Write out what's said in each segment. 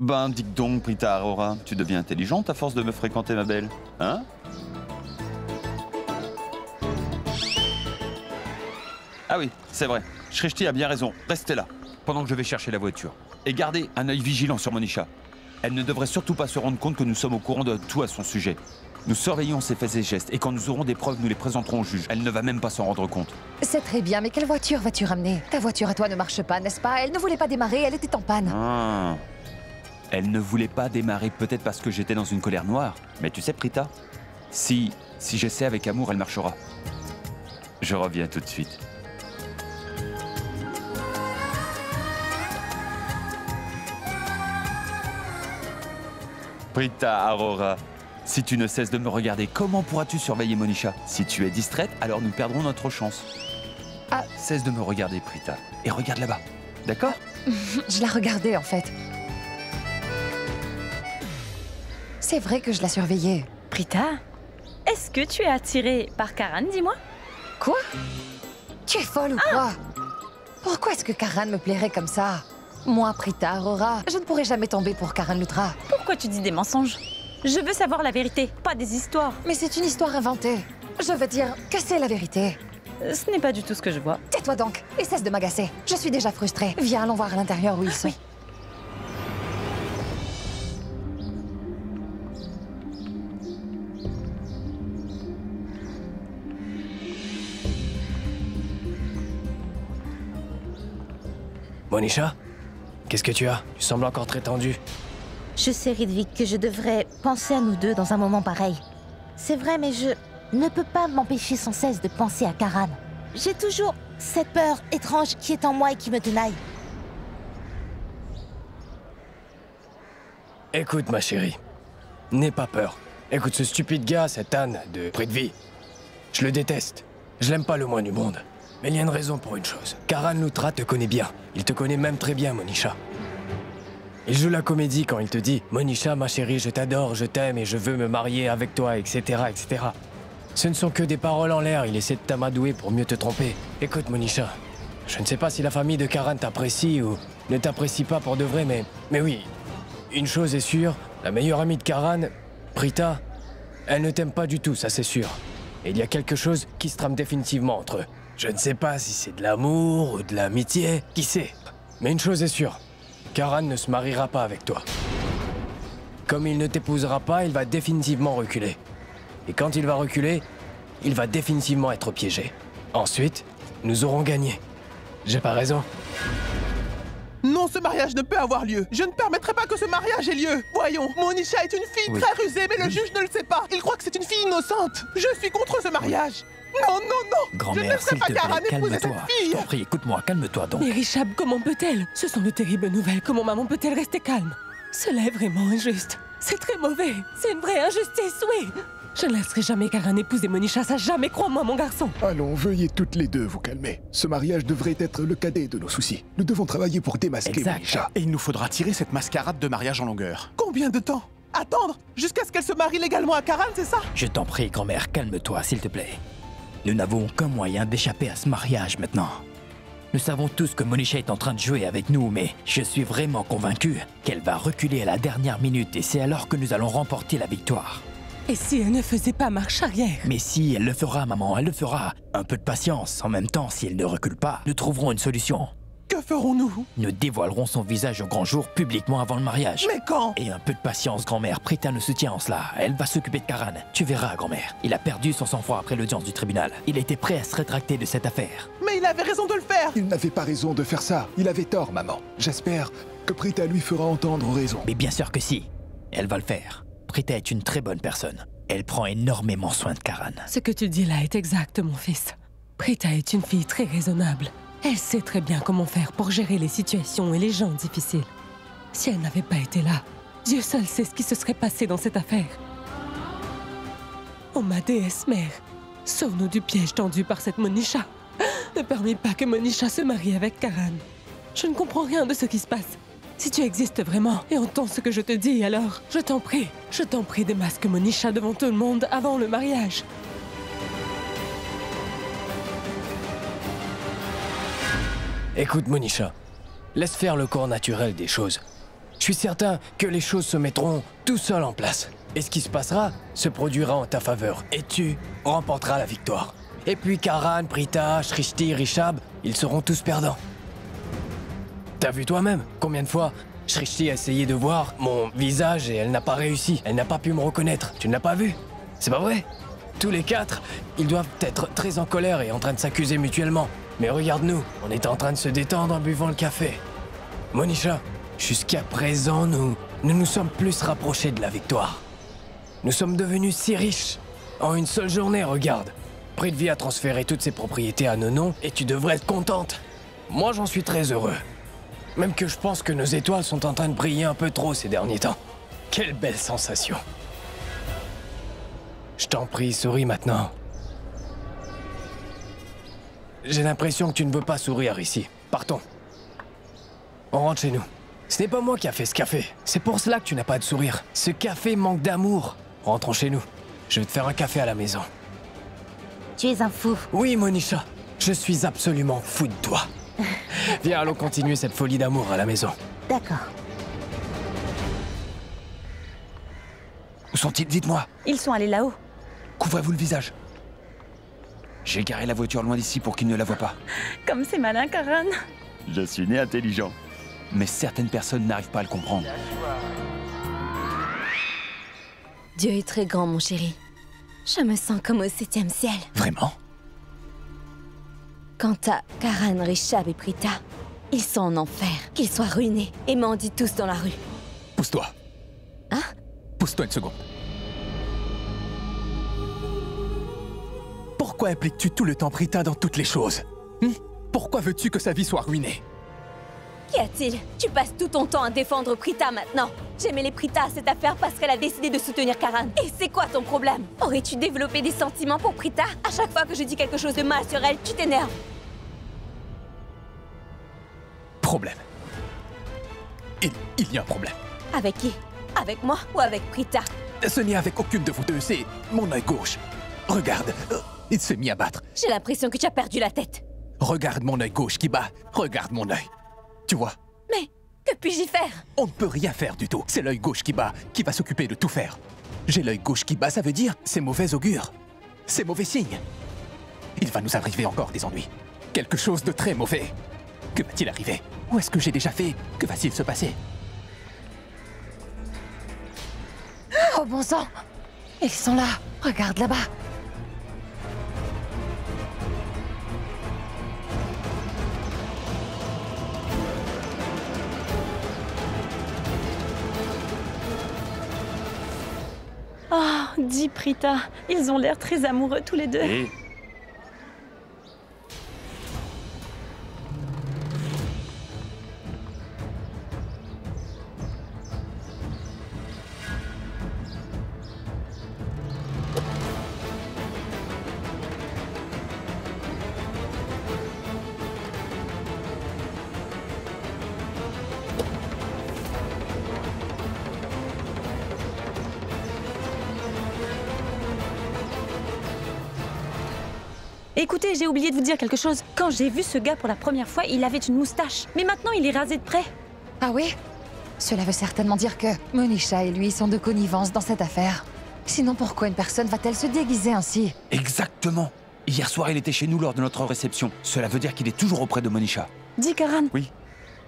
Ben, dis donc, Prita Aurora, tu deviens intelligente à force de me fréquenter, ma belle. Hein? Ah oui, c'est vrai. Shrishti a bien raison. Restez là, pendant que je vais chercher la voiture. Et gardez un œil vigilant sur Monisha. Elle ne devrait surtout pas se rendre compte que nous sommes au courant de tout à son sujet. Nous surveillons ses faits et gestes, et quand nous aurons des preuves, nous les présenterons au juge. Elle ne va même pas s'en rendre compte. C'est très bien, mais quelle voiture vas-tu ramener? Ta voiture à toi ne marche pas, n'est-ce pas? Elle ne voulait pas démarrer, elle était en panne. Ah. Elle ne voulait pas démarrer, peut-être parce que j'étais dans une colère noire. Mais tu sais, Prita, si j'essaie avec amour, elle marchera. Je reviens tout de suite. Prita Aurora, si tu ne cesses de me regarder, comment pourras-tu surveiller Monisha? Si tu es distraite, alors nous perdrons notre chance. Ah, cesse de me regarder, Prita. Et regarde là-bas, d'accord? Je la regardais, en fait. C'est vrai que je la surveillais. Prita, est-ce que tu es attirée par Karan, dis-moi? Quoi? Tu es folle ou quoi? Pourquoi est-ce que Karan me plairait comme ça? Moi, Prita Aurora, je ne pourrais jamais tomber pour Karan Lutra. Pourquoi tu dis des mensonges? Je veux savoir la vérité, pas des histoires. Mais c'est une histoire inventée. Je veux dire que c'est la vérité. Ce n'est pas du tout ce que je vois. Tais-toi donc et cesse de m'agacer. Je suis déjà frustrée. Viens, allons voir à l'intérieur où ils sont. Oui. Monisha, qu'est-ce que tu as? Tu sembles encore très tendue. Je sais, Ridvik, que je devrais penser à nous deux dans un moment pareil. C'est vrai, mais je ne peux pas m'empêcher sans cesse de penser à Karan. J'ai toujours cette peur étrange qui est en moi et qui me tenaille. Écoute, ma chérie, n'aie pas peur. Écoute, ce stupide gars, cet âne de Prithvi, je le déteste. Je l'aime pas le moins du monde. Mais il y a une raison pour une chose. Karan Lutra te connaît bien. Il te connaît même très bien, Monisha. Il joue la comédie quand il te dit « Monisha, ma chérie, je t'adore, je t'aime et je veux me marier avec toi, etc. etc. » Ce ne sont que des paroles en l'air, il essaie de t'amadouer pour mieux te tromper. Écoute, Monisha, je ne sais pas si la famille de Karan t'apprécie ou ne t'apprécie pas pour de vrai, mais oui, une chose est sûre, la meilleure amie de Karan, Prita, elle ne t'aime pas du tout, ça c'est sûr. Et il y a quelque chose qui se trame définitivement entre eux. Je ne sais pas si c'est de l'amour ou de l'amitié, qui sait. Mais une chose est sûre, Karan ne se mariera pas avec toi. Comme il ne t'épousera pas, il va définitivement reculer. Et quand il va reculer, il va définitivement être piégé. Ensuite, nous aurons gagné. J'ai pas raison? Non, ce mariage ne peut avoir lieu. Je ne permettrai pas que ce mariage ait lieu. Voyons, Monisha est une fille très rusée, mais le juge ne le sait pas. Il croit que c'est une fille innocente. Je suis contre ce mariage. Non, non, non. Grand-mère, s'il te plaît, calme-toi. Je t'en prie, écoute-moi, calme-toi donc. Mais Richab, comment peut-elle? Ce sont de terribles nouvelles. Comment maman peut-elle rester calme? Cela est vraiment injuste. C'est très mauvais. C'est une vraie injustice, oui. Je ne laisserai jamais Karan épouser Monisha, ça jamais, crois-moi, mon garçon. Allons, veuillez toutes les deux vous calmer. Ce mariage devrait être le cadet de nos soucis. Nous devons travailler pour démasquer Monisha. Et il nous faudra tirer cette mascarade de mariage en longueur. Combien de temps? Attendre jusqu'à ce qu'elle se marie légalement à Karan, c'est ça? Je t'en prie, grand-mère, calme-toi, s'il te plaît. Nous n'avons aucun moyen d'échapper à ce mariage maintenant. Nous savons tous que Monisha est en train de jouer avec nous, mais je suis vraiment convaincu qu'elle va reculer à la dernière minute et c'est alors que nous allons remporter la victoire. Et si elle ne faisait pas marche arrière? Mais si, elle le fera, maman, elle le fera. Un peu de patience. En même temps, si elle ne recule pas, nous trouverons une solution. Que ferons-nous? Nous dévoilerons son visage au grand jour publiquement avant le mariage. Mais quand? Et un peu de patience, grand-mère. Prita nous soutient en cela. Elle va s'occuper de Karan. Tu verras, grand-mère. Il a perdu son sang-froid après l'audience du tribunal. Il était prêt à se rétracter de cette affaire. Mais il avait raison de le faire! Il n'avait pas raison de faire ça. Il avait tort, maman. J'espère que Prita lui fera entendre raison. Mais bien sûr que si. Elle va le faire. Prita est une très bonne personne. Elle prend énormément soin de Karan. Ce que tu dis là est exact, mon fils. Prita est une fille très raisonnable. Elle sait très bien comment faire pour gérer les situations et les gens difficiles. Si elle n'avait pas été là, Dieu seul sait ce qui se serait passé dans cette affaire. Oh ma déesse mère, sauve-nous du piège tendu par cette Monisha. Ne permets pas que Monisha se marie avec Karan. Je ne comprends rien de ce qui se passe. Si tu existes vraiment et entends ce que je te dis, alors, je t'en prie, démasque Monisha devant tout le monde avant le mariage. Écoute, Monisha, laisse faire le cours naturel des choses. Je suis certain que les choses se mettront tout seules en place. Et ce qui se passera se produira en ta faveur. Et tu remporteras la victoire. Et puis Karan, Prita, Shrishti, Rishab, ils seront tous perdants. T'as vu toi-même combien de fois Shrishti a essayé de voir mon visage et elle n'a pas réussi. Elle n'a pas pu me reconnaître. Tu ne l'as pas vu? C'est pas vrai? Tous les quatre, ils doivent être très en colère et en train de s'accuser mutuellement. Mais regarde-nous, on est en train de se détendre en buvant le café. Monisha, jusqu'à présent, nous nous sommes plus rapprochés de la victoire. Nous sommes devenus si riches. En une seule journée, regarde. Prithvi a transféré toutes ses propriétés à nos noms et tu devrais être contente. Moi, j'en suis très heureux. Même que je pense que nos étoiles sont en train de briller un peu trop ces derniers temps. Quelle belle sensation. Je t'en prie, souris maintenant. J'ai l'impression que tu ne veux pas sourire ici. Partons. On rentre chez nous. Ce n'est pas moi qui a fait ce café. C'est pour cela que tu n'as pas de sourire. Ce café manque d'amour. Rentrons chez nous. Je vais te faire un café à la maison. Tu es un fou. Oui, Monisha. Je suis absolument fou de toi. Viens, allons continuer cette folie d'amour à la maison. D'accord. Où sont-ils? Dites-moi. Ils sont allés là-haut. Couvrez-vous le visage. J'ai garé la voiture loin d'ici pour qu'ils ne la voient pas. Comme c'est malin, Karan. Je suis né intelligent. Mais certaines personnes n'arrivent pas à le comprendre. Dieu est très grand, mon chéri. Je me sens comme au 7e ciel. Vraiment? Quant à Karan, Rishab et Prita, ils sont en enfer. Qu'ils soient ruinés et mendient tous dans la rue. Pousse-toi. Hein? Pousse-toi une seconde. Pourquoi impliques-tu tout le temps Prita dans toutes les choses? Pourquoi veux-tu que sa vie soit ruinée? Qu'y a-t-il? Tu passes tout ton temps à défendre Prita maintenant. J'aimais les Prita à cette affaire parce qu'elle a décidé de soutenir Karan. Et c'est quoi ton problème? Aurais-tu développé des sentiments pour Prita? À chaque fois que je dis quelque chose de mal sur elle, tu t'énerves. Problème. Il y a un problème. Avec qui? Avec moi ou avec Prita? Ce n'est avec aucune de vous deux, c'est mon œil gauche. Regarde, il s'est mis à battre. J'ai l'impression que tu as perdu la tête. Regarde mon œil gauche qui bat. Regarde mon œil. Tu vois? Mais que puis-je y faire? On ne peut rien faire du tout. C'est l'œil gauche qui bat, qui va s'occuper de tout faire. J'ai l'œil gauche qui bat, ça veut dire c'est mauvais augure. C'est mauvais signe. Il va nous arriver encore des ennuis. Quelque chose de très mauvais. Que va-t-il arriver? Où est-ce que j'ai déjà fait? Que va-t-il se passer? Oh bon sang! Ils sont là. Regarde là-bas. Oh, dis Prita, ils ont l'air très amoureux tous les deux. Et Écoutez, j'ai oublié de vous dire quelque chose. Quand j'ai vu ce gars pour la première fois, il avait une moustache. Mais maintenant, il est rasé de près. Ah oui? Cela veut certainement dire que Monisha et lui sont de connivence dans cette affaire. Sinon, pourquoi une personne va-t-elle se déguiser ainsi? exactement. Hier soir, il était chez nous lors de notre réception. Cela veut dire qu'il est toujours auprès de Monisha. Dis, Karan. Oui.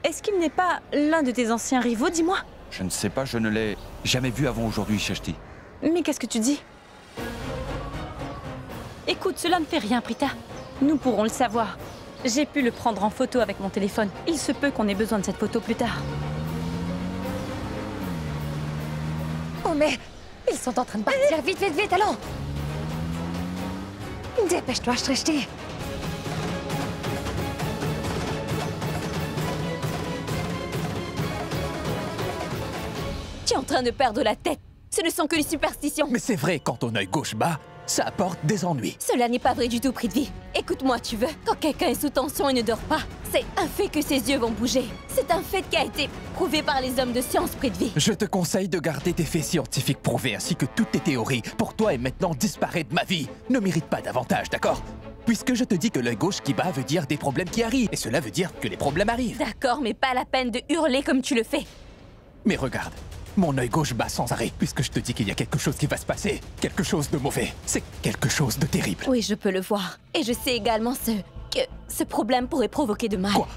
Est-ce qu'il n'est pas l'un de tes anciens rivaux, dis-moi? Je ne sais pas, je ne l'ai jamais vu avant aujourd'hui, Shrishti. Mais qu'est-ce que tu dis? Écoute, cela ne fait rien, Prita. Nous pourrons le savoir. J'ai pu le prendre en photo avec mon téléphone. Il se peut qu'on ait besoin de cette photo plus tard. Oh mais... Ils sont en train de partir. Vite, vite, vite, allons! Dépêche-toi, Shrishti. Tu es en train de perdre la tête. Ce ne sont que les superstitions. Mais c'est vrai, quand ton œil gauche bat, ça apporte des ennuis. Cela n'est pas vrai du tout, Prithvi. Écoute-moi, tu veux. Quand quelqu'un est sous tension et ne dort pas, c'est un fait que ses yeux vont bouger. C'est un fait qui a été prouvé par les hommes de science, Prithvi. Je te conseille de garder tes faits scientifiques prouvés ainsi que toutes tes théories. Pour toi et maintenant disparaître de ma vie. Ne mérite pas davantage, d'accord? Puisque je te dis que l'œil gauche qui bat veut dire des problèmes qui arrivent. Et cela veut dire que les problèmes arrivent. D'accord, mais pas la peine de hurler comme tu le fais. Mais regarde, mon œil gauche bat sans arrêt, puisque je te dis qu'il y a quelque chose qui va se passer. Quelque chose de mauvais. C'est quelque chose de terrible. Oui, je peux le voir. Et je sais également que ce problème pourrait provoquer de mal. Quoi?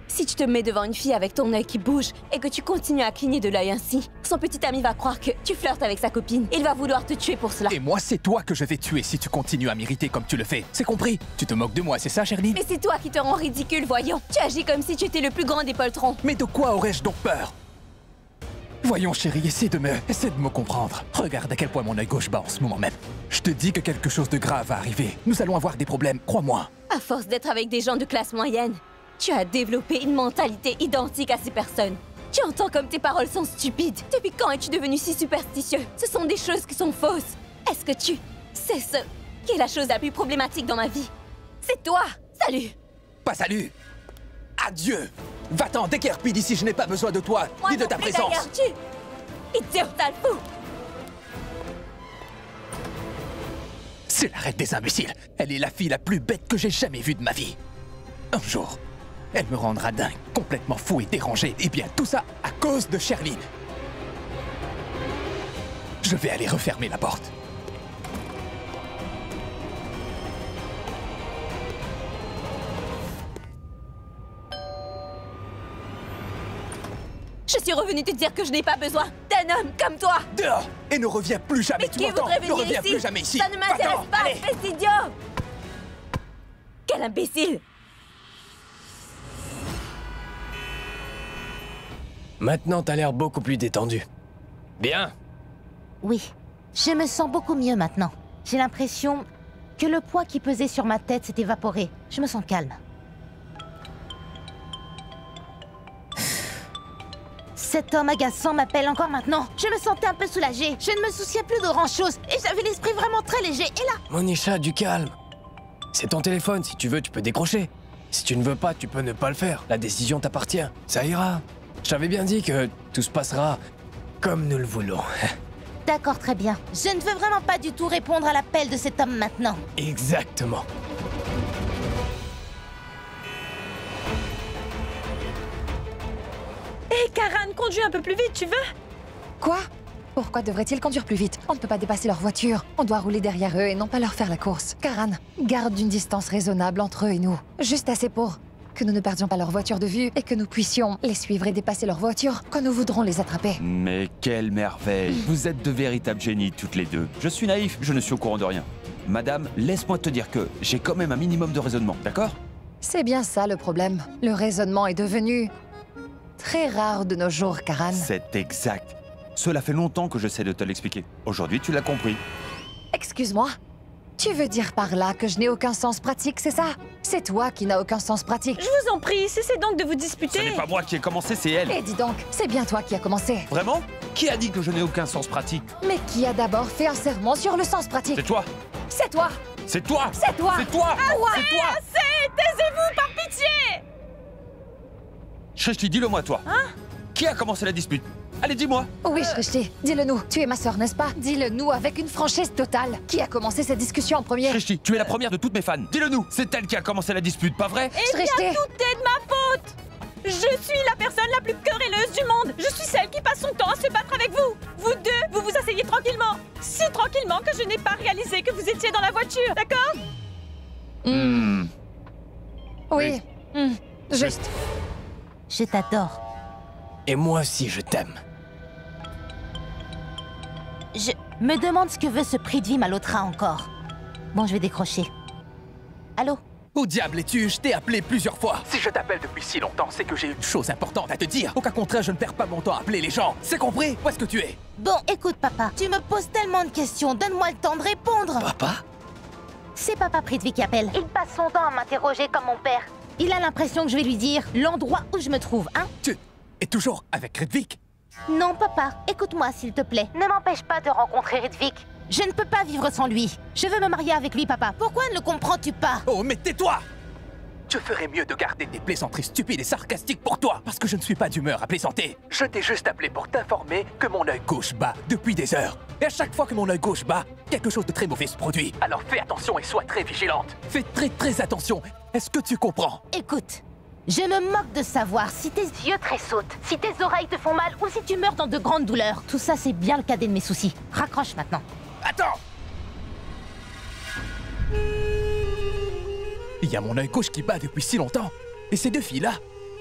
Si tu te mets devant une fille avec ton œil qui bouge et que tu continues à cligner de l'œil ainsi, son petit ami va croire que tu flirtes avec sa copine. Il va vouloir te tuer pour cela. Et moi, c'est toi que je vais tuer si tu continues à m'irriter comme tu le fais. C'est compris? Tu te moques de moi, c'est ça, Sherline? Mais c'est toi qui te rends ridicule, voyons. Tu agis comme si tu étais le plus grand des poltrons. Mais de quoi aurais-je donc peur? Voyons, chérie, essaie de me comprendre. Regarde à quel point mon œil gauche bat en ce moment même. Je te dis que quelque chose de grave va arriver. Nous allons avoir des problèmes, crois-moi. À force d'être avec des gens de classe moyenne, tu as développé une mentalité identique à ces personnes. Tu entends comme tes paroles sont stupides. Depuis quand es-tu devenu si superstitieux? Ce sont des choses qui sont fausses. Est-ce que tu sais ce qui est la chose la plus problématique dans ma vie? C'est toi! Salut! Pas salut! Adieu! Va-t'en, déguerpis d'ici, je n'ai pas besoin de toi, ni de ta présence! Idiot, sale fou! C'est la reine des imbéciles! Elle est la fille la plus bête que j'ai jamais vue de ma vie! Un jour, elle me rendra dingue, complètement fou et dérangé, et bien tout ça à cause de Sherline! Je vais aller refermer la porte. Je suis revenue te dire que je n'ai pas besoin d'un homme comme toi. Dehors! Et ne reviens plus jamais, Mais tu qui m'entends? voudrait Ne venir reviens ici? plus jamais ici! Ça ne m'intéresse Va-t'en, pas, allez. espèce d'idiot! Quel imbécile! Maintenant, t'as l'air beaucoup plus détendu. Bien. Oui, je me sens beaucoup mieux maintenant. J'ai l'impression que le poids qui pesait sur ma tête s'est évaporé. Je me sens calme. Cet homme agaçant m'appelle encore maintenant. Je me sentais un peu soulagée. Je ne me souciais plus de grand-chose. Et j'avais l'esprit vraiment très léger. Et là... Monisha, du calme. C'est ton téléphone, si tu veux, tu peux décrocher. Si tu ne veux pas, tu peux ne pas le faire. La décision t'appartient. Ça ira. Je t'avais bien dit que tout se passera comme nous le voulons. D'accord, très bien. Je ne veux vraiment pas du tout répondre à l'appel de cet homme maintenant. Exactement. Hé, Karan, conduis un peu plus vite, tu veux? Quoi? Pourquoi devraient-ils conduire plus vite? On ne peut pas dépasser leur voiture. On doit rouler derrière eux et non pas leur faire la course. Karan, garde une distance raisonnable entre eux et nous. Juste assez pour que nous ne perdions pas leur voiture de vue et que nous puissions les suivre et dépasser leur voiture quand nous voudrons les attraper. Mais quelle merveille! Vous êtes de véritables génies toutes les deux. Je suis naïf, je ne suis au courant de rien. Madame, laisse-moi te dire que j'ai quand même un minimum de raisonnement, d'accord? C'est bien ça le problème. Le raisonnement est devenu très rare de nos jours, Karan. C'est exact. Cela fait longtemps que j'essaie de te l'expliquer. Aujourd'hui, tu l'as compris. Excuse-moi. Tu veux dire par là que je n'ai aucun sens pratique, c'est ça? C'est toi qui n'as aucun sens pratique. Je vous en prie, cessez donc de vous disputer. Ce n'est pas moi qui ai commencé, c'est elle. Et dis donc, c'est bien toi qui as commencé. Vraiment? Qui a dit que je n'ai aucun sens pratique? Mais qui a d'abord fait un serment sur le sens pratique? C'est toi. C'est toi. C'est toi. C'est toi. C'est toi. Ah ouais, c'est toi. assez! Taisez-vous, par pitié! Shrishti, dis-le-moi, toi. Hein? Qui a commencé la dispute? Allez, dis-moi. Oui, Shrishti, dis-le-nous. Tu es ma sœur, n'est-ce pas? Dis-le-nous avec une franchise totale. Qui a commencé cette discussion en premier? Shrishti, tu es la première de toutes mes fans. Dis-le-nous. C'est elle qui a commencé la dispute, pas vrai? Eh bien, tout est de ma faute! Je suis la personne la plus querelleuse du monde. Je suis celle qui passe son temps à se battre avec vous. Vous deux, vous vous asseyez tranquillement. Si tranquillement que je n'ai pas réalisé que vous étiez dans la voiture, d'accord? Oui. Juste. Je t'adore. Et moi aussi, je t'aime. Je me demande ce que veut ce Prithvi Malhotra encore. Bon, je vais décrocher. Allô? Où diable es-tu? Je t'ai appelé plusieurs fois. Si je t'appelle depuis si longtemps, c'est que j'ai une chose importante à te dire. Au cas contraire, je ne perds pas mon temps à appeler les gens. C'est compris? Où est-ce que tu es? Bon, écoute, papa. Tu me poses tellement de questions. Donne-moi le temps de répondre. Papa? C'est papa Prithvi qui appelle. Il passe son temps à m'interroger comme mon père. Il a l'impression que je vais lui dire l'endroit où je me trouve, hein? Tu es toujours avec Ridvik? Non, papa. Écoute-moi, s'il te plaît. Ne m'empêche pas de rencontrer Ridvik. Je ne peux pas vivre sans lui. Je veux me marier avec lui, papa. Pourquoi ne le comprends-tu pas? Oh, mais tais-toi! Tu ferais mieux de garder tes plaisanteries stupides et sarcastiques pour toi, parce que je ne suis pas d'humeur à plaisanter. Je t'ai juste appelé pour t'informer que mon œil gauche bat depuis des heures. Et à chaque fois que mon œil gauche bat, quelque chose de très mauvais se produit. Alors fais attention et sois très vigilante. Fais très attention. Est-ce que tu comprends? Écoute, Je me moque de savoir si tes yeux tressautent, si tes oreilles te font mal ou si tu meurs dans de grandes douleurs. Tout ça, c'est bien le cadet de mes soucis. Raccroche maintenant. Attends! Il y a mon œil gauche qui bat depuis si longtemps. Et ces deux filles-là,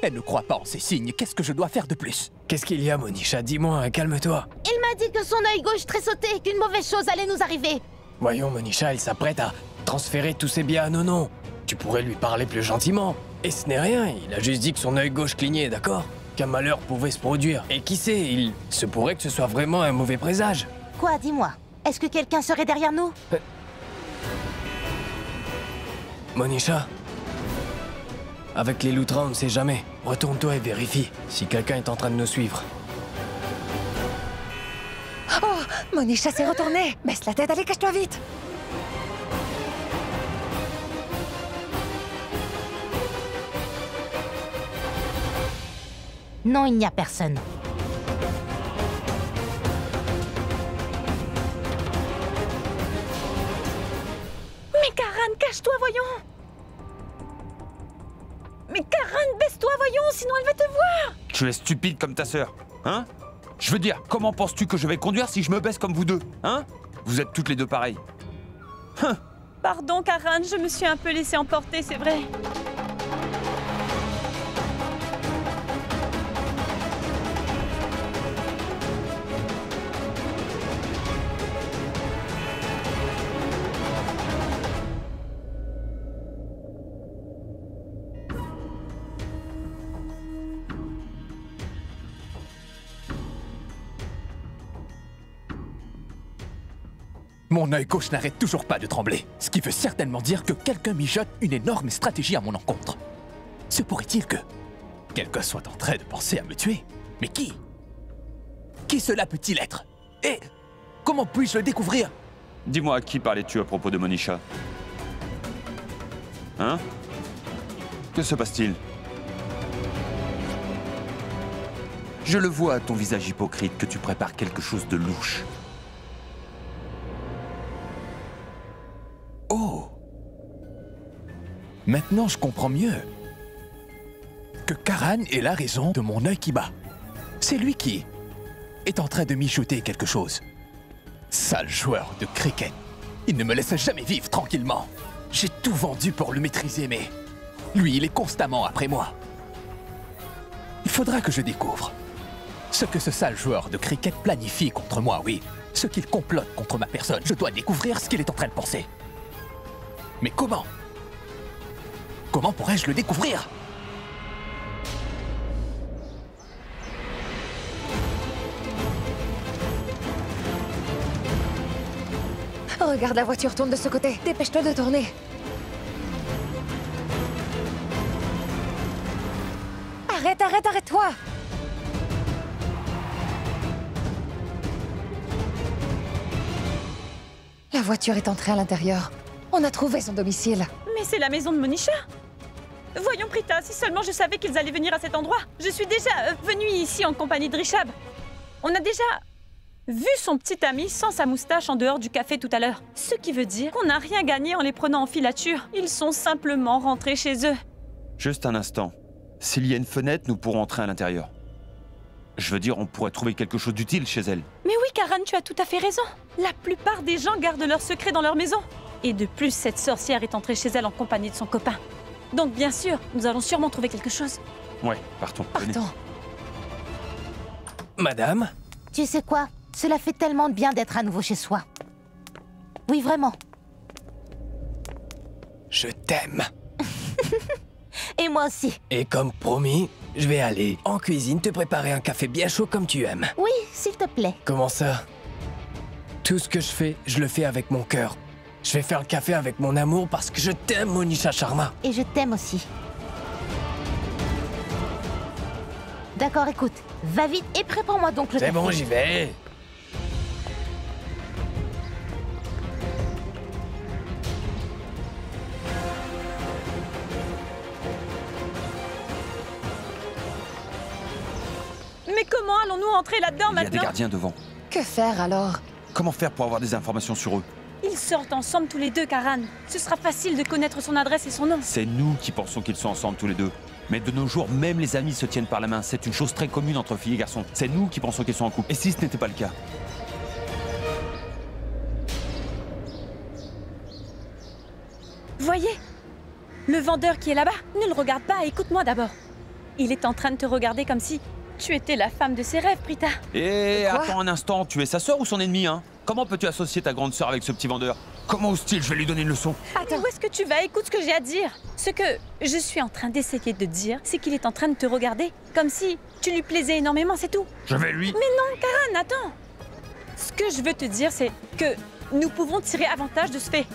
elles ne croient pas en ces signes. Qu'est-ce que je dois faire de plus? Qu'est-ce qu'il y a, Monisha? Dis-moi, calme-toi. Il m'a dit que son œil gauche tressautait et qu'une mauvaise chose allait nous arriver. Voyons, Monisha, elle s'apprête à transférer tous ses biens à Nono. Tu pourrais lui parler plus gentiment. Et ce n'est rien, il a juste dit que son œil gauche clignait, d'accord? Qu'un malheur pouvait se produire. Et qui sait, il se pourrait que ce soit vraiment un mauvais présage. Quoi, dis-moi? Est-ce que quelqu'un serait derrière nous? Monisha, avec les loutrins, on ne sait jamais. Retourne-toi et vérifie si quelqu'un est en train de nous suivre. Oh, Monisha s'est retournée. Baisse la tête, allez, cache-toi vite. Non, il n'y a personne. Mais Karan, cache-toi, voyons! Mais Karan, baisse-toi, voyons, sinon elle va te voir! Tu es stupide comme ta sœur, hein? Je veux dire, comment penses-tu que je vais conduire si je me baisse comme vous deux, hein? Vous êtes toutes les deux pareilles. Pardon, Karan, je me suis un peu laissée emporter, c'est vrai. Mon œil gauche n'arrête toujours pas de trembler, ce qui veut certainement dire que quelqu'un mijote une énorme stratégie à mon encontre. Se pourrait-il que quelqu'un soit en train de penser à me tuer? Mais qui? Qui cela peut-il être? Et comment puis-je le découvrir? Dis-moi, à qui parlais-tu à propos de Monisha? Hein? Que se passe-t-il? Je le vois à ton visage hypocrite que tu prépares quelque chose de louche. Oh! Maintenant, je comprends mieux. Que Karan est la raison de mon œil qui bat. C'est lui qui est en train de mijoter quelque chose. Sale joueur de cricket. Il ne me laisse jamais vivre tranquillement. J'ai tout vendu pour le maîtriser, mais lui, il est constamment après moi. Il faudra que je découvre ce que ce sale joueur de cricket planifie contre moi, oui. Ce qu'il complote contre ma personne. Je dois découvrir ce qu'il est en train de penser. Mais comment? Comment pourrais-je le découvrir? Regarde, la voiture tourne de ce côté. Dépêche-toi de tourner. Arrête, arrête, arrête-toi! La voiture est entrée à l'intérieur. On a trouvé son domicile. Mais c'est la maison de Monisha. Voyons, Prita, si seulement je savais qu'ils allaient venir à cet endroit. Je suis déjà venue ici en compagnie de Drishab. On a déjà vu son petit ami sans sa moustache en dehors du café tout à l'heure. Ce qui veut dire qu'on n'a rien gagné en les prenant en filature. Ils sont simplement rentrés chez eux. Juste un instant. S'il y a une fenêtre, nous pourrons entrer à l'intérieur. Je veux dire, on pourrait trouver quelque chose d'utile chez elle. Mais oui, Karan, tu as tout à fait raison. La plupart des gens gardent leurs secrets dans leur maison. Et de plus, cette sorcière est entrée chez elle en compagnie de son copain. Donc bien sûr, nous allons sûrement trouver quelque chose. Ouais, partons. Partons. Madame? Tu sais quoi? Cela fait tellement de bien d'être à nouveau chez soi. Oui, vraiment. Je t'aime. Et moi aussi. Et comme promis, je vais aller en cuisine te préparer un café bien chaud comme tu aimes. Oui, s'il te plaît. Comment ça? Tout ce que je fais, je le fais avec mon cœur. Je vais faire le café avec mon amour parce que je t'aime, Monisha Sharma. Et je t'aime aussi. D'accord, écoute. Va vite et prépare-moi donc le café. C'est bon, j'y vais. Mais comment allons-nous entrer là-dedans Il y a maintenant? des gardiens devant. Que faire alors? Comment faire pour avoir des informations sur eux? Ils sortent ensemble tous les deux, Karan. Ce sera facile de connaître son adresse et son nom. C'est nous qui pensons qu'ils sont ensemble tous les deux. Mais de nos jours, même les amis se tiennent par la main. C'est une chose très commune entre filles et garçons. C'est nous qui pensons qu'ils sont en couple. Et si ce n'était pas le cas? Voyez, le vendeur qui est là-bas, ne le regarde pas, écoute-moi d'abord. Il est en train de te regarder comme si tu étais la femme de ses rêves, Prita. Et attends un instant, tu es sa sœur ou son ennemi, hein? Comment peux-tu associer ta grande sœur avec ce petit vendeur? Comment ose-t-il? Je vais lui donner une leçon. Attends, où est-ce que tu vas? Écoute ce que j'ai à dire. Ce que je suis en train d'essayer de dire, c'est qu'il est en train de te regarder comme si tu lui plaisais énormément, c'est tout. Je vais lui... Mais non, Karan, attends. Ce que je veux te dire, c'est que nous pouvons tirer avantage de ce fait.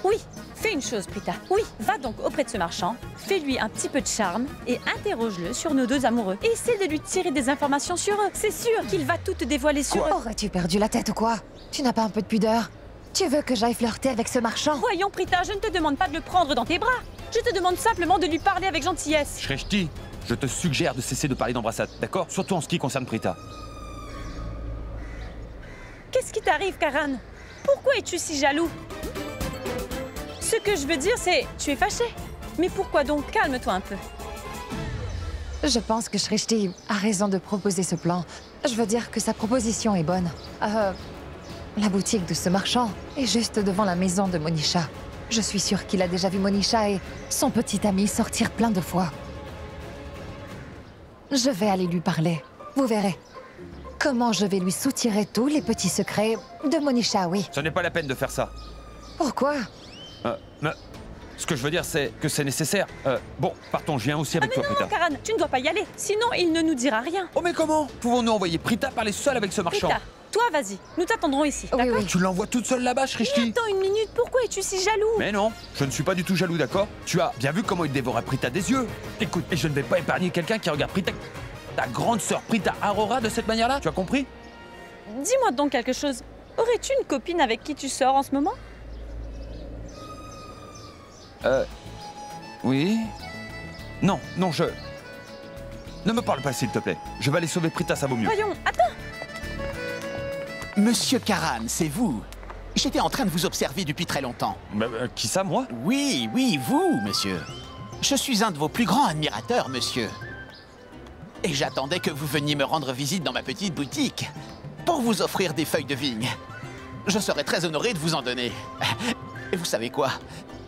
Oui, fais une chose, Prita. Oui, va donc auprès de ce marchand, fais-lui un petit peu de charme et interroge-le sur nos deux amoureux. Et essaie de lui tirer des informations sur eux. C'est sûr qu'il va tout te dévoiler sur eux. Aurais-tu perdu la tête ou quoi? Tu n'as pas un peu de pudeur? Tu veux que j'aille flirter avec ce marchand? Voyons, Prita, je ne te demande pas de le prendre dans tes bras. Je te demande simplement de lui parler avec gentillesse. Shreshti, je te suggère de cesser de parler d'embrassade, d'accord? Surtout en ce qui concerne Prita. Qu'est-ce qui t'arrive, Karan? Pourquoi es-tu si jaloux? Ce que je veux dire, c'est... Tu es fâché. Mais pourquoi donc? Calme-toi un peu. Je pense que Shreshti a raison de proposer ce plan. Je veux dire que sa proposition est bonne. La boutique de ce marchand est juste devant la maison de Monisha. Je suis sûre qu'il a déjà vu Monisha et son petit ami sortir plein de fois. Je vais aller lui parler. Vous verrez. Comment je vais lui soutirer tous les petits secrets de Monisha, oui. Ce n'est pas la peine de faire ça. Pourquoi? Ce que je veux dire, c'est que c'est nécessaire. Bon, partons, je viens aussi avec toi, non, Prita. Karan, tu ne dois pas y aller. Sinon, il ne nous dira rien. Oh, mais comment pouvons-nous envoyer Prita parler seule avec ce marchand? Prita, toi, vas-y. Nous t'attendrons ici, Oui, d'accord? oui. Tu l'envoies toute seule là-bas, Shreshti? Mais attends une minute, pourquoi es-tu si jaloux? Mais non, je ne suis pas du tout jaloux, d'accord? Tu as bien vu comment il dévorait Prita des yeux. Écoute, et je ne vais pas épargner quelqu'un qui regarde Prita, ta grande sœur Prita Aurora, de cette manière-là. Tu as compris? Dis-moi donc quelque chose. Aurais-tu une copine avec qui tu sors en ce moment? Oui? Non, je... Ne me parle pas, s'il te plaît. Je vais aller sauver Prita, ça vaut mieux. Voyons, attends. Monsieur Karan, c'est vous. J'étais en train de vous observer depuis très longtemps. Qui ça, moi? Oui, vous, monsieur. Je suis un de vos plus grands admirateurs, monsieur. Et j'attendais que vous veniez me rendre visite dans ma petite boutique pour vous offrir des feuilles de vigne. Je serais très honoré de vous en donner. Et vous savez quoi?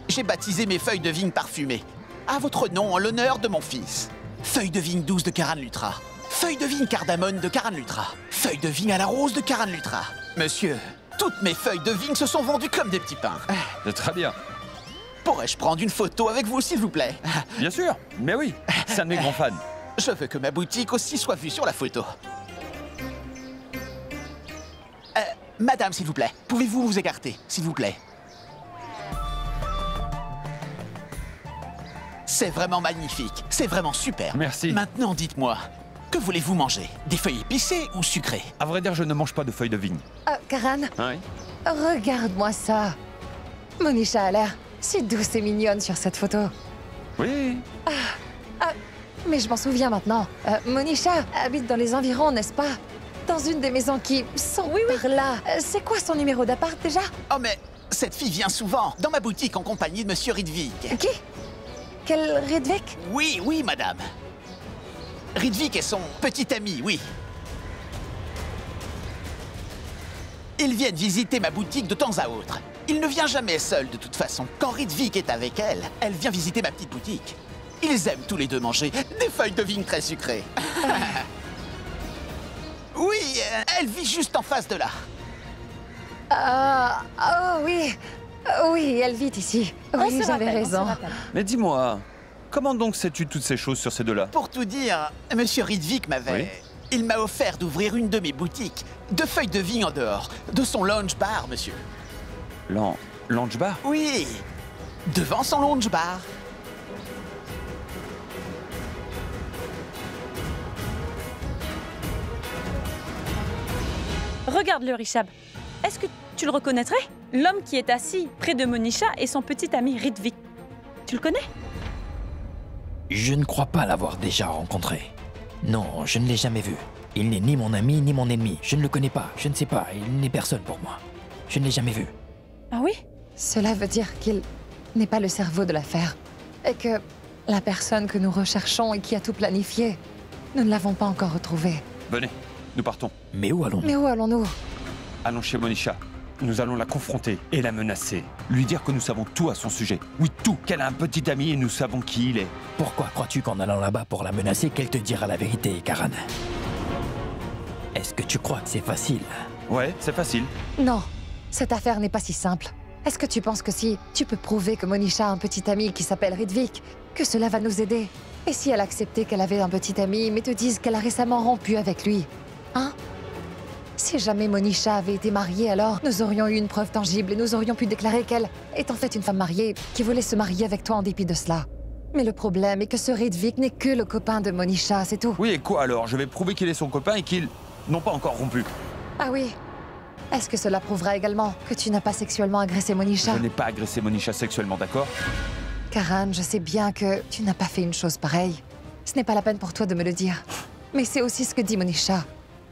J'ai baptisé mes feuilles de vigne parfumées à votre nom en l'honneur de mon fils. Feuilles de vigne douce de Karan Lutra. Feuilles de vigne cardamone de Karan Lutra. Feuilles de vigne à la rose de Karan Lutra. Monsieur, toutes mes feuilles de vigne se sont vendues comme des petits pains. C'est très bien. Pourrais-je prendre une photo avec vous, s'il vous plaît? Bien sûr, mais oui, c'est un de mes grands fans. Je veux que ma boutique aussi soit vue sur la photo. Madame, s'il vous plaît, pouvez-vous vous écarter, s'il vous plaît? C'est vraiment magnifique, c'est vraiment super. Merci. Maintenant, dites-moi, que voulez-vous manger? Des feuilles épicées ou sucrées? À vrai dire, je ne mange pas de feuilles de vigne. Karan, Oui. regarde-moi ça. Monisha a l'air si douce et mignonne sur cette photo. Oui. Mais je m'en souviens maintenant. Monisha habite dans les environs, n'est-ce pas? Dans une des maisons qui sont par là. C'est quoi son numéro d'appart déjà? Oh mais, cette fille vient souvent dans ma boutique en compagnie de Monsieur Ridvik. Qui? Quel Ridvik? Oui, madame. Ridvik est son petit ami, oui. Ils viennent visiter ma boutique de temps à autre. Il ne vient jamais seul de toute façon. Quand Ridvik est avec elle, elle vient visiter ma petite boutique. Ils aiment tous les deux manger des feuilles de vigne très sucrées. Oui, elle vit juste en face de là. Oh oui. Oui, elle vit ici. Oui, j'avais raison. Mais dis-moi, comment donc sais-tu toutes ces choses sur ces deux-là? Pour tout dire, Monsieur Ridvik m'avait... Oui. Il m'a offert d'ouvrir une de mes boutiques, de feuilles de vigne en dehors, de son lounge bar, monsieur. Lounge bar? Oui, devant son lounge bar. Regarde-le, Rishab. Est-ce que tu le reconnaîtrais? L'homme qui est assis près de Monisha et son petit ami Ridvik. Tu le connais? Je ne crois pas l'avoir déjà rencontré. Non, je ne l'ai jamais vu. Il n'est ni mon ami ni mon ennemi. Je ne le connais pas, je ne sais pas. Il n'est personne pour moi. Je ne l'ai jamais vu. Ah oui? Cela veut dire qu'il n'est pas le cerveau de l'affaire. Et que La personne que nous recherchons et qui a tout planifié, nous ne l'avons pas encore retrouvée. Venez, nous partons. Mais où allons-nous? Mais où allons-nous? Allons chez Monisha. Nous allons la confronter et la menacer. Lui dire que nous savons tout à son sujet. Oui, tout. Qu'elle a un petit ami et nous savons qui il est. Pourquoi crois-tu qu'en allant là-bas pour la menacer, qu'elle te dira la vérité, Karan? Est-ce que tu crois que c'est facile? Ouais, c'est facile. Non, cette affaire n'est pas si simple. Est-ce que tu penses que si tu peux prouver que Monisha a un petit ami qui s'appelle Ridvik, que cela va nous aider? Et si elle acceptait qu'elle avait un petit ami, mais te dise qu'elle a récemment rompu avec lui? Hein? Si jamais Monisha avait été mariée, alors nous aurions eu une preuve tangible et nous aurions pu déclarer qu'elle est en fait une femme mariée qui voulait se marier avec toi en dépit de cela. Mais le problème est que ce Ridvik n'est que le copain de Monisha, c'est tout. Oui, et quoi alors? Je vais prouver qu'il est son copain et qu'ils n'ont pas encore rompu. Ah oui? Est-ce que cela prouvera également que tu n'as pas sexuellement agressé Monisha? Je n'ai pas agressé Monisha sexuellement, d'accord? Karan, je sais bien que tu n'as pas fait une chose pareille. Ce n'est pas la peine pour toi de me le dire. Mais c'est aussi ce que dit Monisha.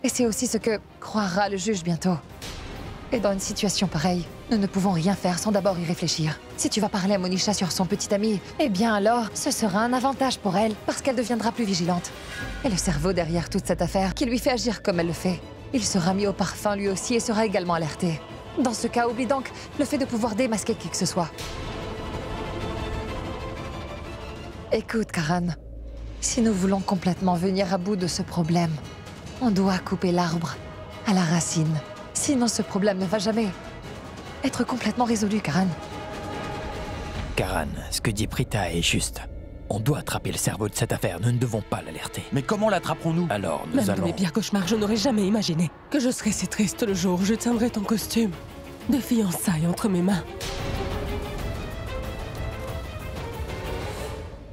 Et c'est aussi ce que croira le juge bientôt. Et dans une situation pareille, nous ne pouvons rien faire sans d'abord y réfléchir. Si tu vas parler à Monisha sur son petit ami, eh bien alors, ce sera un avantage pour elle, parce qu'elle deviendra plus vigilante. Et le cerveau derrière toute cette affaire, qui lui fait agir comme elle le fait, il sera mis au parfum lui aussi et sera également alerté. Dans ce cas, oublie donc le fait de pouvoir démasquer qui que ce soit. Écoute, Karan, si nous voulons complètement venir à bout de ce problème, on doit couper l'arbre à la racine. Sinon, ce problème ne va jamais être complètement résolu, Karan. Karan, ce que dit Prita est juste. On doit attraper le cerveau de cette affaire, nous ne devons pas l'alerter. Mais comment l'attraperons-nous? Alors, nous Même allons... dans mes pires cauchemars, je n'aurais jamais imaginé que je serais si triste le jour où je tiendrais ton costume de fiançailles entre mes mains.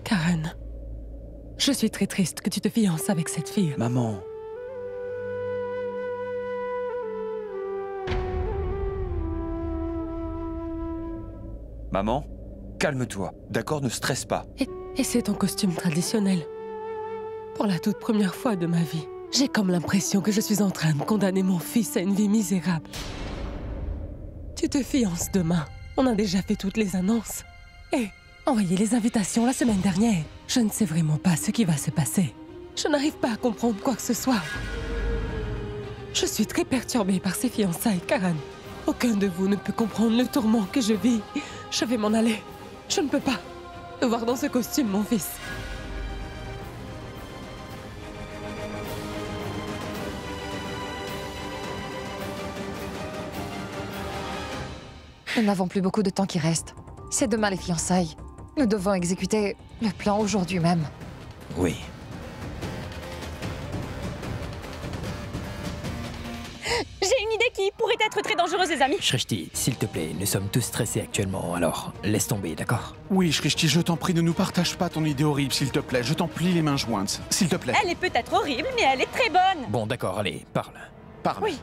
Karan, je suis très triste que tu te fiances avec cette fille. Maman... Maman, calme-toi, d'accord? Ne stresse pas. Et c'est ton costume traditionnel. Pour la toute première fois de ma vie, j'ai comme l'impression que je suis en train de condamner mon fils à une vie misérable. Tu te fiances demain. On a déjà fait toutes les annonces. Et envoyé les invitations la semaine dernière. Je ne sais vraiment pas ce qui va se passer. Je n'arrive pas à comprendre quoi que ce soit. Je suis très perturbée par ces fiançailles, Karan. Aucun de vous ne peut comprendre le tourment que je vis. Je vais m'en aller. Je ne peux pas te voir dans ce costume, mon fils. Nous n'avons plus beaucoup de temps qui reste. C'est demain les fiançailles. Nous devons exécuter le plan aujourd'hui même. Oui. J'ai une idée qui pourrait être très dangereuse, les amis. Shrishti, s'il te plaît, nous sommes tous stressés actuellement, alors laisse tomber, d'accord? Oui, Shrishti, je t'en prie, ne nous partage pas ton idée horrible, s'il te plaît. Je t'en plie les mains jointes, s'il te plaît. Elle est peut-être horrible, mais elle est très bonne. Bon, d'accord, allez, parle. Parle. Oui.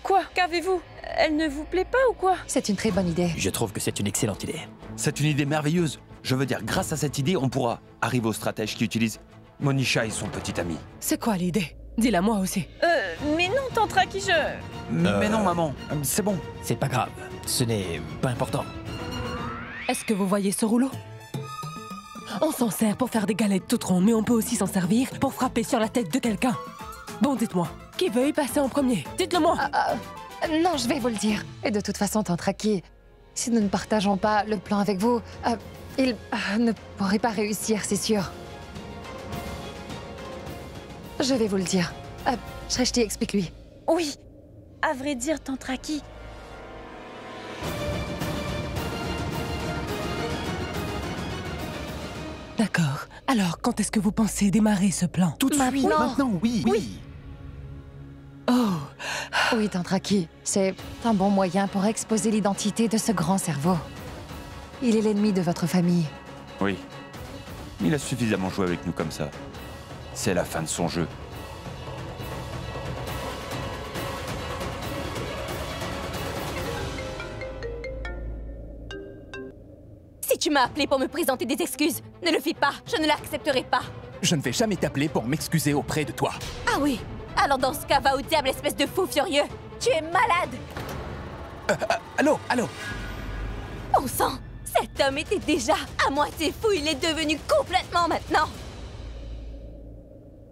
Quoi? Qu'avez-vous? Elle ne vous plaît pas ou quoi? C'est une très bonne idée. Je trouve que c'est une excellente idée. C'est une idée merveilleuse. Je veux dire, grâce à cette idée, on pourra arriver au stratège qui utilise Monisha et son petit ami. C'est quoi l'idée? Dis-la moi aussi. Mais non, Tantraki, je... Mais non, maman, c'est bon. C'est pas grave, ce n'est pas important. Est-ce que vous voyez ce rouleau? On s'en sert pour faire des galettes toutes rondes, mais on peut aussi s'en servir pour frapper sur la tête de quelqu'un. Bon, dites-moi, qui veut y passer en premier? Dites-le moi. Non, je vais vous le dire. Et de toute façon, Tantraki, si nous ne partageons pas le plan avec vous, il ne pourrait pas réussir, c'est sûr. Je vais vous le dire. Shrishti, explique-lui. Oui. À vrai dire, Tantraki... D'accord. Alors, quand est-ce que vous pensez démarrer ce plan? Tout de suite. Maintenant, oui. Oui. Oh. Oui, Tantraki, c'est un bon moyen pour exposer l'identité de ce grand cerveau. Il est l'ennemi de votre famille. Oui. Il a suffisamment joué avec nous comme ça. C'est la fin de son jeu. Si tu m'as appelé pour me présenter des excuses, ne le fais pas, je ne l'accepterai pas. Je ne vais jamais t'appeler pour m'excuser auprès de toi. Ah oui? Alors dans ce cas, va au diable, espèce de fou furieux! Tu es malade! Allô? Bon sang! Cet homme était déjà à moitié fou, il est devenu complètement maintenant!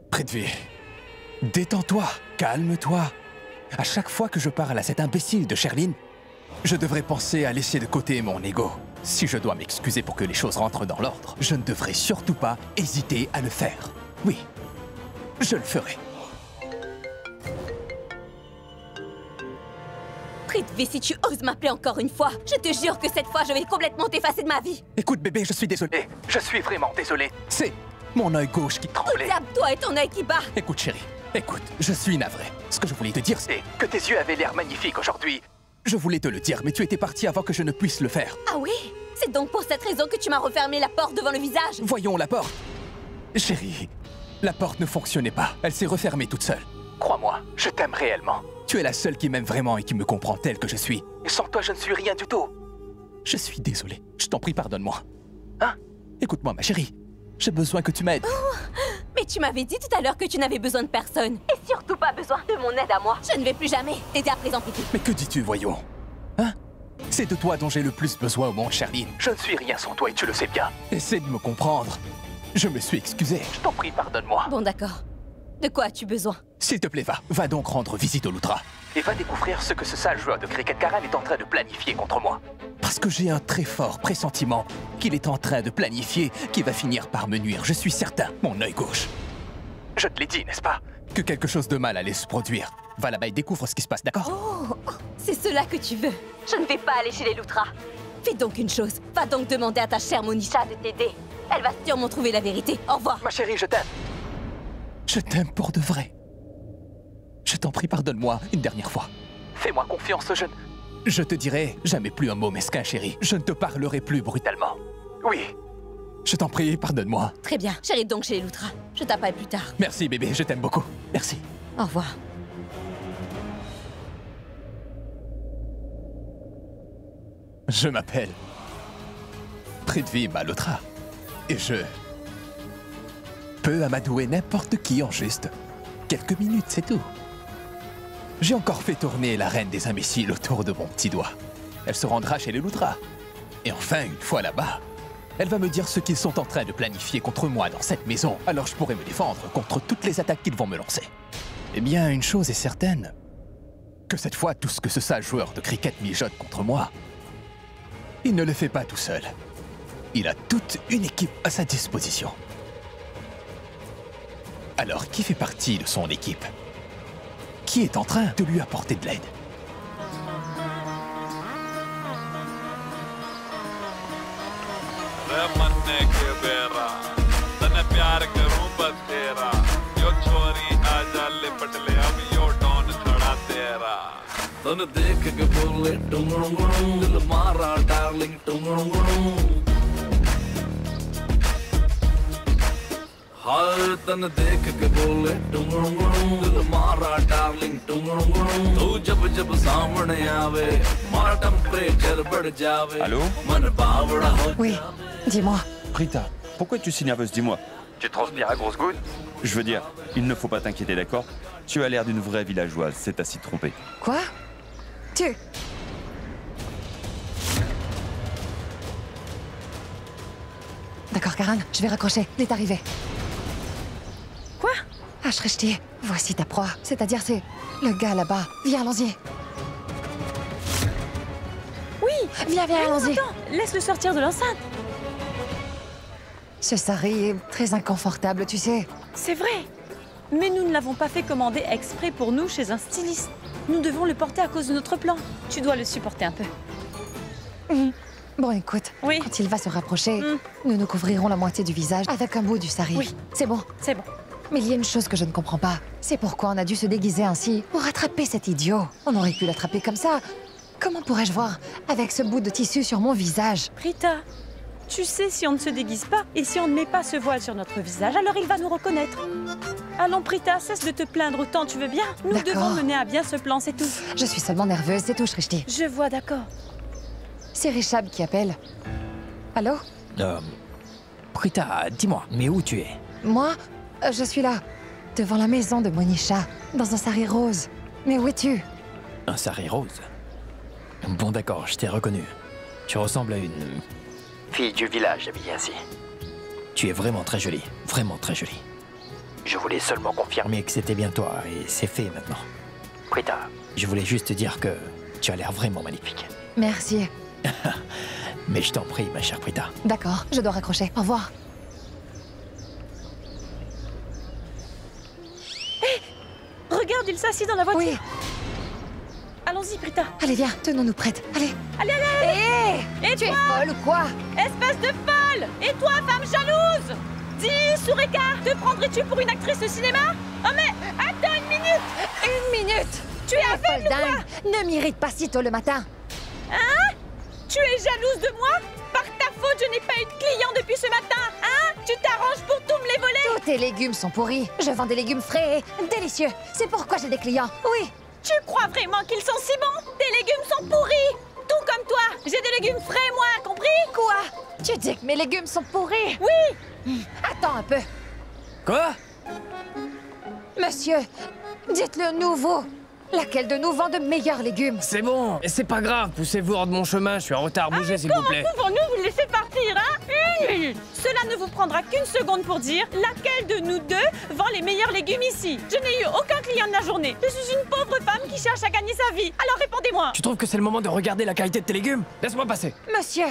Prithvi, détends-toi, calme-toi. À chaque fois que je parle à cet imbécile de Sherlyn, je devrais penser à laisser de côté mon ego. Si je dois m'excuser pour que les choses rentrent dans l'ordre, je ne devrais surtout pas hésiter à le faire. Oui, je le ferai. Prithvi, si tu oses m'appeler encore une fois, je te jure que cette fois, je vais complètement t'effacer de ma vie! Écoute bébé, je suis désolé. Je suis vraiment désolé. C'est mon œil gauche qui tremblait. Au diable, toi et ton œil qui bat! Écoute chérie, écoute, je suis navré. Ce que je voulais te dire, c'est que tes yeux avaient l'air magnifiques aujourd'hui. Je voulais te le dire, mais tu étais parti avant que je ne puisse le faire. Ah oui? C'est donc pour cette raison que tu m'as refermé la porte devant le visage? Voyons la porte. Chérie, la porte ne fonctionnait pas. Elle s'est refermée toute seule. Crois-moi, je t'aime réellement. Tu es la seule qui m'aime vraiment et qui me comprend tel que je suis. Et sans toi, je ne suis rien du tout. Je suis désolé. Je t'en prie, pardonne-moi. Hein? Écoute-moi, ma chérie. J'ai besoin que tu m'aides. Oh, mais tu m'avais dit tout à l'heure que tu n'avais besoin de personne. Et surtout pas besoin de mon aide à moi. Je ne vais plus jamais t'aider à présent, Prithvi. Mais que dis-tu, voyons? Hein? C'est de toi dont j'ai le plus besoin au monde, Sherlyn. Je ne suis rien sans toi et tu le sais bien. Essaie de me comprendre. Je me suis excusé. Je t'en prie, pardonne-moi. Bon, d'accord. De quoi as-tu besoin? S'il te plaît, va donc rendre visite au Lutra. Et va découvrir ce que ce sale joueur de cricket Karan est en train de planifier contre moi. Parce que j'ai un très fort pressentiment qu'il est en train de planifier qui va finir par me nuire. Je suis certain, mon œil gauche. Je te l'ai dit, n'est-ce pas? Que quelque chose de mal allait se produire. Va là-bas et découvre ce qui se passe, d'accord? Oh, c'est cela que tu veux. Je ne vais pas aller chez les Lutras. Fais donc une chose. Va donc demander à ta chère Monisha de t'aider. Elle va sûrement trouver la vérité. Au revoir. Ma chérie, je t'aime. Je t'aime pour de vrai. Je t'en prie, pardonne-moi une dernière fois. Fais-moi confiance, jeune. Je te dirai jamais plus un mot mesquin, chérie. Je ne te parlerai plus brutalement. Oui. Je t'en prie, pardonne-moi. Très bien. J'arrive donc chez les Lutras. Je t'appelle plus tard. Merci, bébé. Je t'aime beaucoup. Merci. Au revoir. Je m'appelle Prithvi Malhotra. Et je peux amadouer n'importe qui en juste quelques minutes, c'est tout. J'ai encore fait tourner la reine des imbéciles autour de mon petit doigt. Elle se rendra chez les Lutras. Et enfin, une fois là-bas, elle va me dire ce qu'ils sont en train de planifier contre moi dans cette maison. Alors je pourrai me défendre contre toutes les attaques qu'ils vont me lancer. Eh bien, une chose est certaine. Que cette fois, tout ce que ce sale joueur de cricket mijote contre moi, il ne le fait pas tout seul. Il a toute une équipe à sa disposition. Alors, qui fait partie de son équipe? Qui est en train de lui apporter de l'aide? Allô? Oui, dis-moi. Rita, pourquoi tu es si nerveuse? Dis-moi. Tu transpires à grosses gouttes? Je veux dire, il ne faut pas t'inquiéter, d'accord? Tu as l'air d'une vraie villageoise, c'est à s'y tromper. Quoi? D'accord, Karan, je vais raccrocher. Il est arrivé. Quoi? Ah, Shrishti, voici ta proie. C'est-à-dire, c'est le gars là-bas. Viens, allons-y. Oui! Viens, allons-y. Attends, laisse-le sortir de l'enceinte. Ce sari est très inconfortable, tu sais. C'est vrai. Mais nous ne l'avons pas fait commander exprès pour nous chez un styliste. Nous devons le porter à cause de notre plan. Tu dois le supporter un peu. Bon, écoute, quand il va se rapprocher, nous nous couvrirons la moitié du visage avec un bout du sari. Oui. C'est bon. C'est bon. Mais il y a une chose que je ne comprends pas. C'est pourquoi on a dû se déguiser ainsi pour attraper cet idiot. On aurait pu l'attraper comme ça. Comment pourrais-je voir avec ce bout de tissu sur mon visage? Rita, tu sais, si on ne se déguise pas et si on ne met pas ce voile sur notre visage, alors il va nous reconnaître. Allons, Prita, cesse de te plaindre autant, tu veux bien? Nous devons mener à bien ce plan, c'est tout. Je suis seulement nerveuse, c'est tout, Shrishti. Je vois, d'accord. C'est Rishab qui appelle. Allô? Prita, dis-moi, mais où tu es? Moi, je suis là, devant la maison de Monisha, dans un sari rose. Mais où es-tu? Un sari rose? Bon d'accord, je t'ai reconnu. Tu ressembles à une... fille du village habillée ainsi. Tu es vraiment très jolie, vraiment très jolie. Je voulais seulement confirmer que c'était bien toi, et c'est fait maintenant. Prita, je voulais juste te dire que tu as l'air vraiment magnifique. Merci. Mais je t'en prie, ma chère Prita. D'accord, je dois raccrocher. Au revoir. Hé! Regarde, il s'assit dans la voiture. Oui. Allons-y, Prita. Allez, viens, tenons-nous prêtes. Allez. Allez, allez! Hé! Et Tu es toi? folle ou quoi? Espèce de folle! Et toi, femme jalouse? Dis, Sureka, te prendrais-tu pour une actrice de cinéma? Oh mais, attends une minute! Une minute! Tu es aveugle ou quoi? Dingue! Ne m'irrite pas si tôt le matin. Hein? Tu es jalouse de moi? Par ta faute, je n'ai pas eu de client depuis ce matin, hein? Tu t'arranges pour tout me les voler? Tous tes légumes sont pourris. Je vends des légumes frais et délicieux. C'est pourquoi j'ai des clients. Oui. Tu crois vraiment qu'ils sont si bons? Tes légumes sont pourris! Tout comme toi, j'ai des légumes frais, moi, compris? Quoi? Tu dis que mes légumes sont pourris? Oui! Attends un peu. Quoi? Monsieur, dites-le nouveau. Laquelle de nous vend de meilleurs légumes? C'est bon, et c'est pas grave, poussez-vous hors de mon chemin, je suis en retard, bougez s'il vous plaît. Comment pouvons-nous vous laisser partir, hein? Une minute! Cela ne vous prendra qu'une seconde pour dire laquelle de nous deux vend les meilleurs légumes ici. Je n'ai eu aucun client de la journée. Je suis une pauvre femme qui cherche à gagner sa vie. Alors répondez-moi! Tu trouves que c'est le moment de regarder la qualité de tes légumes? Laisse-moi passer. Monsieur,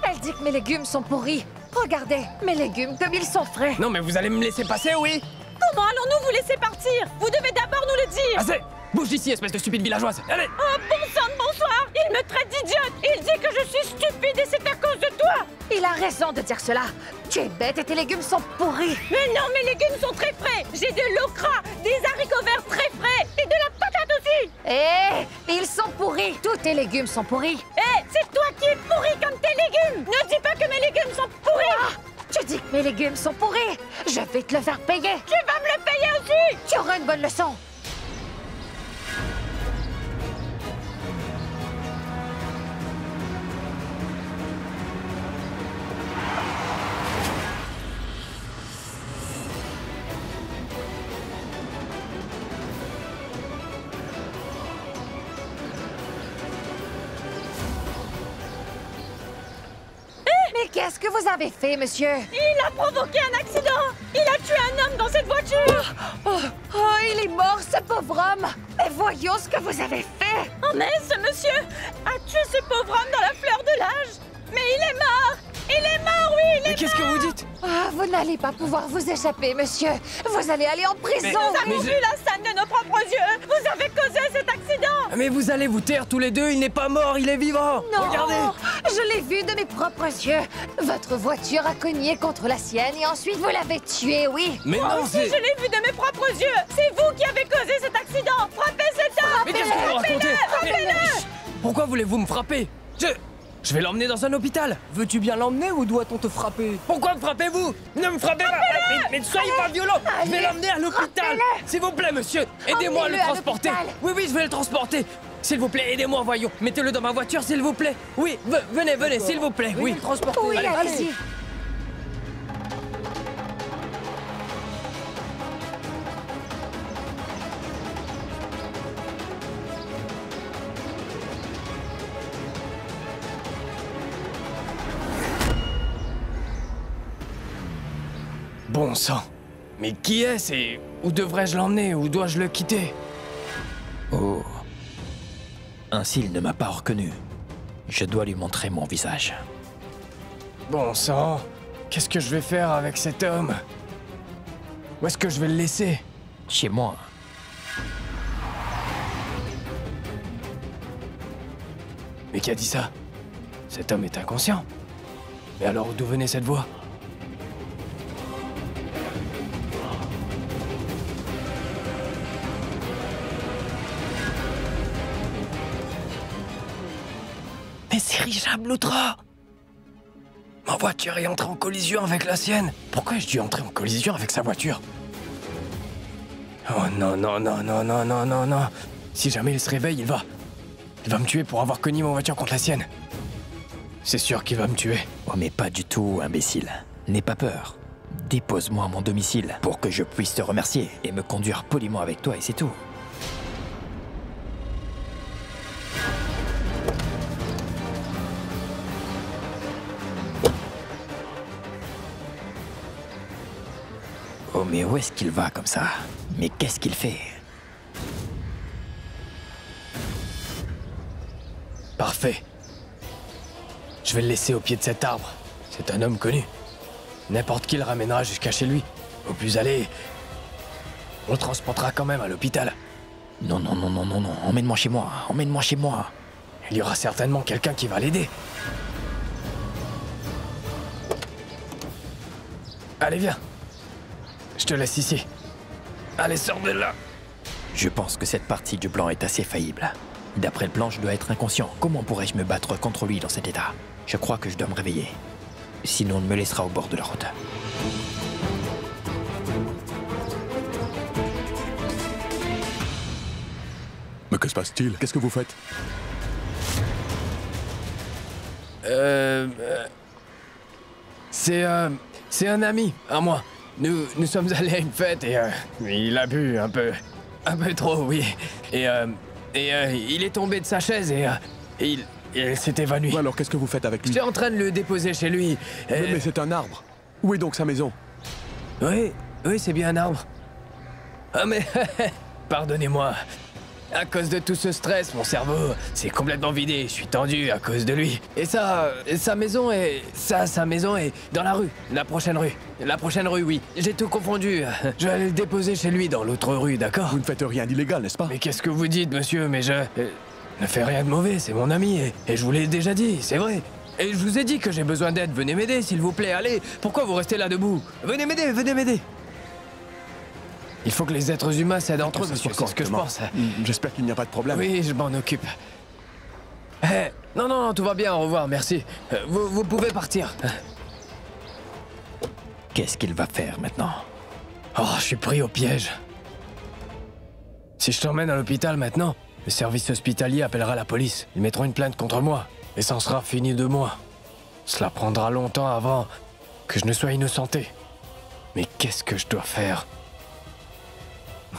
elle dit que mes légumes sont pourris. Regardez, mes légumes comme ils sont frais. Non mais vous allez me laisser passer, oui? Comment allons-nous vous laisser partir? Vous devez d'abord nous le dire! Assez! Bouge d'ici, espèce de stupide villageoise! Allez! Oh, bon sang de bonsoir! Il me traite d'idiote! Il dit que je suis stupide et c'est à cause de toi! Il a raison de dire cela. Tu es bête et tes légumes sont pourris. Mais non, mes légumes sont très frais! J'ai de l'okra, des haricots verts très frais et de la patate aussi! Ils sont pourris. Tous tes légumes sont pourris. C'est toi qui es pourri comme tes légumes! Ne dis pas que mes légumes sont pourris! Tu dis que mes légumes sont pourris. Je vais te le faire payer. Tu vas me le payer aussi! Tu auras une bonne leçon. Mais qu'est-ce que vous avez fait, monsieur? Il a provoqué un accident! Il a tué un homme dans cette voiture! Oh, il est mort, ce pauvre homme! Mais voyons ce que vous avez fait! Oh mais ce monsieur a tué ce pauvre homme dans la fleur de l'âge! Mais il est mort! Il est mort, oui, il est mort! Mais qu'est-ce que vous dites? Ah, vous n'allez pas pouvoir vous échapper, monsieur! Vous allez aller en prison! Nous avons vu la scène de nos propres yeux! Vous avez causé cet accident! Mais vous allez vous taire tous les deux, il n'est pas mort, il est vivant! Non! Regardez! Je l'ai vu de mes propres yeux! Votre voiture a cogné contre la sienne et ensuite vous l'avez tué, oui! Mais Moi non, aussi, je l'ai vu de mes propres yeux! C'est vous qui avez causé cet accident! Frappez cet homme! Mais qu'est-ce que vous racontez? Frappez-le! Pourquoi voulez-vous me frapper? Je vais l'emmener dans un hôpital. Veux-tu bien l'emmener ou doit-on te frapper? Pourquoi me frappez-vous? Ne me frappez pas! Mais ne soyez pas violent! Je vais l'emmener à l'hôpital! S'il vous plaît, monsieur! Aidez-moi à le transporter! Oui, je vais le transporter! S'il vous plaît, aidez-moi, voyons! Mettez-le dans ma voiture, s'il vous plaît! Oui, venez, s'il vous plaît! Oui, transportez! Oui, allez-y! Bon sang! Mais qui est-ce et où devrais-je l'emmener? Où dois-je le quitter? Oh. Ainsi, il ne m'a pas reconnu. Je dois lui montrer mon visage. Bon sang! Qu'est-ce que je vais faire avec cet homme? Où est-ce que je vais le laisser? Chez moi. Mais qui a dit ça? Cet homme est inconscient. Mais alors d'où venait cette voix? Mais c'est Richard Loutra! Ma voiture est entrée en collision avec la sienne. Pourquoi ai-je dû entrer en collision avec sa voiture? Oh non. Si jamais il se réveille, il va me tuer pour avoir cogné ma voiture contre la sienne. C'est sûr qu'il va me tuer. Oh mais pas du tout, imbécile. N'aie pas peur. Dépose-moi à mon domicile pour que je puisse te remercier et me conduire poliment avec toi et c'est tout. Oh mais où est-ce qu'il va comme ça? Mais qu'est-ce qu'il fait? Parfait. Je vais le laisser au pied de cet arbre. C'est un homme connu. N'importe qui le ramènera jusqu'à chez lui. Au plus aller, on le transportera quand même à l'hôpital. Non, non, non, non, non, non. Emmène-moi chez moi. Emmène-moi chez moi. Il y aura certainement quelqu'un qui va l'aider. Allez, viens. Je te laisse ici. Allez, sors de là. Je pense que cette partie du plan est assez faillible. D'après le plan, je dois être inconscient. Comment pourrais-je me battre contre lui dans cet état? Je crois que je dois me réveiller. Sinon, on me laissera au bord de la route. Mais que se passe-t-il? Qu'est-ce que vous faites? C'est un ami à moi. Nous sommes allés à une fête et il a bu un peu trop, oui. Et il est tombé de sa chaise et il s'est évanoui. Ouais, alors qu'est-ce que vous faites avec lui? J'étais en train de le déposer chez lui. Mais c'est un arbre. Où est donc sa maison? Oui, c'est bien un arbre. Ah mais, pardonnez-moi. À cause de tout ce stress, mon cerveau s'est complètement vidé. Je suis tendu à cause de lui. Et sa maison est dans la rue. La prochaine rue, oui. J'ai tout confondu. Je vais aller le déposer chez lui dans l'autre rue, d'accord? Vous ne faites rien d'illégal, n'est-ce pas? Mais qu'est-ce que vous dites, monsieur? Mais je ne fais rien de mauvais, c'est mon ami. Et je vous l'ai déjà dit, c'est vrai. Et je vous ai dit que j'ai besoin d'aide. Venez m'aider, s'il vous plaît. Allez, pourquoi vous restez là debout? Venez m'aider. Il faut que les êtres humains s'aident entre eux, monsieur, c'est ce que je pense. J'espère qu'il n'y a pas de problème. Oui, je m'en occupe. Non, tout va bien, au revoir, merci. Vous pouvez partir. Qu'est-ce qu'il va faire maintenant? Oh, je suis pris au piège. Si je t'emmène à l'hôpital maintenant, le service hospitalier appellera la police. Ils mettront une plainte contre moi, et ça en sera fini de moi. Cela prendra longtemps avant que je ne sois innocenté. Mais qu'est-ce que je dois faire?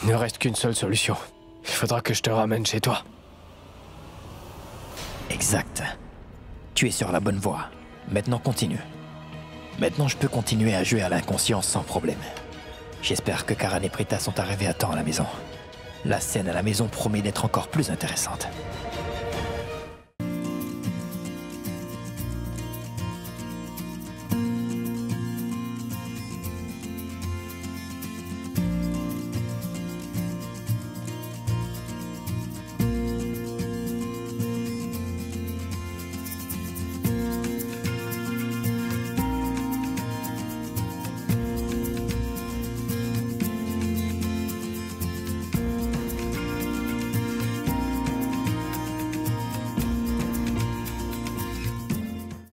Il ne reste qu'une seule solution. Il faudra que je te ramène chez toi. Exact. Tu es sur la bonne voie. Maintenant, continue. Maintenant, je peux continuer à jouer à l'inconscience sans problème. J'espère que Karan et Prita sont arrivés à temps à la maison. La scène à la maison promet d'être encore plus intéressante.